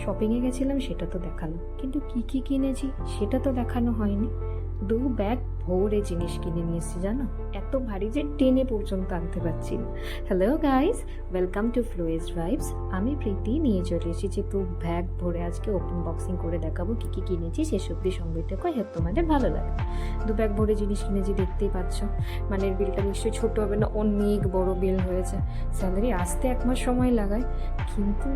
শপিংয়ে গেছিলাম সেটা তো দেখালাম, কিন্তু কি কি কিনেছি সেটা তো দেখানো হয়নি। 2 ব্যাগ ভরে জিনিস কিনে নিয়ে এসেছি জানো, এত ভারী যে টেনে পর্যন্ত আনতে পারছি না। Hello guys, welcome to Flowest vibes. আমি প্রীতি নিয়ে চলে এসেছি 2 ব্যাগ ভরে। আজকে ওপেন বক্সিং করে দেখাবো কি কি কিনেছি, শেষ অব্দি সঙ্গে থেকো, হয়তো তোমাদের ভালো লাগে। 2 ব্যাগ ভরে জিনিস কিনেছি, দেখতেই পাচ্ছ। মানে বিলটা নিশ্চয়ই ছোট হবে না, অনেক বড় বিল হয়েছে। স্যালারি আসতে 1 মাস সময় লাগায়, কিন্তু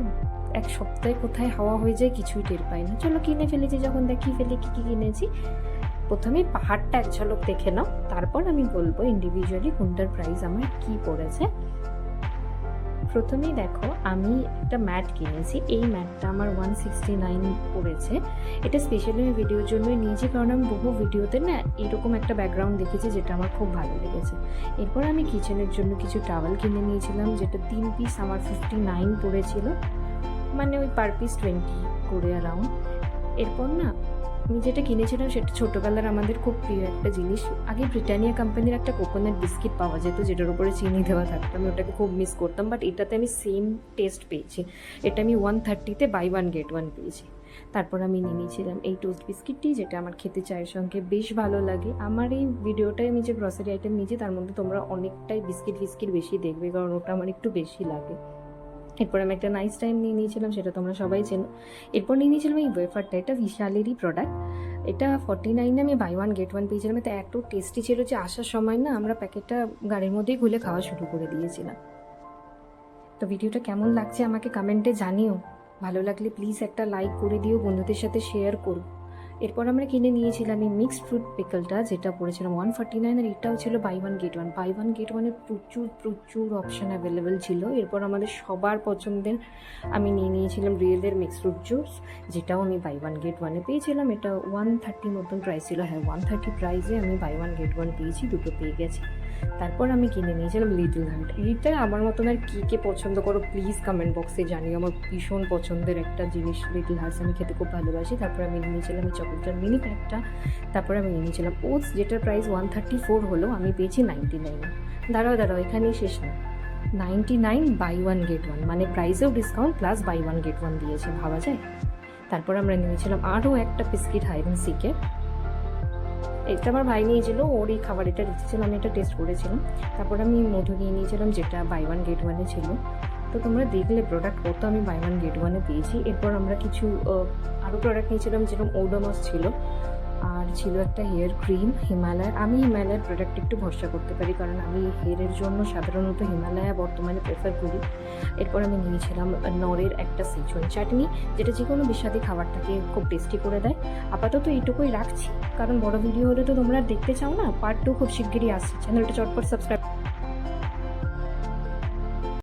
1 সপ্তাহে কোথায় হাওয়া হয়ে যায় কিছুই টের পাই না। চলো কিনে ফেলেছি যখন, দেখিয়ে ফেলি কি কি কিনেছি। প্রথমেই পাহাড়টা এক ঝলক দেখে নাও, তারপর আমি বলবো ইন্ডিভিজুয়ালি কোনটার প্রাইস আমার কি পড়েছে। প্রথমেই দেখো, আমি একটা ম্যাট কিনেছি। এই ম্যাটটা আমার 169 পড়েছে। এটা স্পেশালি আমি ভিডিওর জন্যই নিয়েছি, কারণ আমি বহু ভিডিওতে না এরকম একটা ব্যাকগ্রাউন্ড দেখেছি যেটা আমার খুব ভালো লেগেছে। এরপর আমি কিচেনের জন্য কিছু টাওয়াল কিনে নিয়েছিলাম, যেটা 3 পিস আমার 59 পড়েছিল, মানে ওই পার পিস 20 করে অ্যারাউন্ড। এরপর না আমি যেটা কিনেছিলাম সেটা ছোটোবেলার আমাদের খুব প্রিয় একটা জিনিস। আগে ব্রিটানিয়া কোম্পানির একটা কোকোনাট বিস্কিট পাওয়া যেত, যেটার উপরে চিনি দেওয়া থাকতো। আমি ওটাকে খুব মিস করতাম, বাট এটাতে আমি সেম টেস্ট পেয়েছি। এটা আমি 130-তে বাই 1 গেট 1 পেয়েছি। তারপর আমি নিয়ে নিয়েছিলাম এই টোস্ট বিস্কিটটি, যেটা আমার খেতে চায়ের সঙ্গে বেশ ভালো লাগে। আমার এই ভিডিওটায় আমি যে গ্রসারি আইটেম নিয়েছি তার মধ্যে তোমরা অনেকটাই বিস্কিট বেশি দেখবে, কারণ ওটা আমার একটু বেশি লাগে। এরপর আমি একটা নাইস টাইম নিয়ে নিয়েছিলাম, সেটা তোমরা সবাই চেনো। এরপর নিয়ে নিয়েছিলাম এই ওয়েফারটা, এটা বিশালেরই প্রোডাক্ট। এটা 49-এ আমি বাই 1 গেট 1 পেয়েছিলাম। এটা এত টেস্টি ছিল যে আসার সময় না আমরা প্যাকেটটা গাড়ির মধ্যেই খুলে খাওয়া শুরু করে দিয়েছিলাম। তো ভিডিওটা কেমন লাগছে আমাকে কমেন্টে জানিও। ভালো লাগলে প্লিজ একটা লাইক করে দিও, বন্ধুদের সাথে শেয়ার করো। এরপর আমরা কিনে নিয়েছিলাম এই মিক্সড ফ্রুট পিকলটা, যেটা পড়েছিলাম 149, আর এটাও ছিল বাই 1 গেট 1। বাই 1 গেট 1-এর প্রচুর অপশান অ্যাভেলেবেল ছিল। এরপর আমাদের সবার পছন্দের আমি নিয়ে নিয়েছিলাম রিয়েলের মিক্সড ফ্রুট জুস, যেটাও আমি বাই 1 গেট 1-এ পেয়েছিলাম। এটা 130 মতন প্রাইস ছিল। হ্যাঁ, 130 প্রাইসে আমি বাই 1 গেট 1 পেয়েছি, দুটো পেয়ে গেছি। তারপর আমি কিনে নিয়েছিলাম লিটল হার্ট। এইটা আমার মতন আর কে পছন্দ করো প্লিজ কমেন্ট বক্সে জানিও। আমার ভীষণ পছন্দের একটা জিনিস লিটল হার্টস, আমি খেতে খুব ভালোবাসি। তারপর আমি নিয়েছিলাম এই চকলেটটার মিনি প্যাকটা। তারপর আমি নিয়েছিলাম ওটস, যেটার প্রাইস 134 হলো, আমি পেয়েছি 99। দাঁড়াও এখানেই শেষ না, 99 বাই 1 গেট 1, মানে প্রাইসেও ডিসকাউন্ট প্লাস বাই 1 গেট 1 দিয়েছে, ভাবা যায়। তারপর আমরা নিয়েছিলাম আরও একটা বিস্কিট হাইডেন সিকের। এটা আমার ভাই নিয়েছিল, ওর এই খাবার এটা রেখেছিল, আমি এটা টেস্ট করেছিলাম। তারপর আমি মধু নিয়ে নিয়েছিলাম, যেটা বাই 1 গেট 1-এ ছিল। তো তোমরা দেখলে প্রোডাক্ট কত আমি বাই 1 গেট 1-এ পেয়েছি। এরপর আমরা কিছু আরও প্রোডাক্ট নিয়েছিলাম, যেরকম ওডোমস ছিল, আর ছিল একটা হেয়ার ক্রিম হিমালয়ার। আমি হিমালয়ার প্রোডাক্ট একটু ভরসা করতে পারি, কারণ আমি হেয়ারের জন্য সাধারণত হিমালয়া বর্তমানে প্রেফার করি। এরপর আমি নিয়েছিলাম নরের একটা সেজওয়ান চাটনি, যেটা যে কোনো বিস্বাদী খাবারটাকে খুব টেস্টি করে দেয়। আপাতত এইটুকুই রাখছি, কারণ বড় ভিডিও হলে তো তোমরা দেখতে চাও না। পার্ট 2 খুব শিগগিরই আসছে। চ্যানেলটা চটপট সাবস্ক্রাইব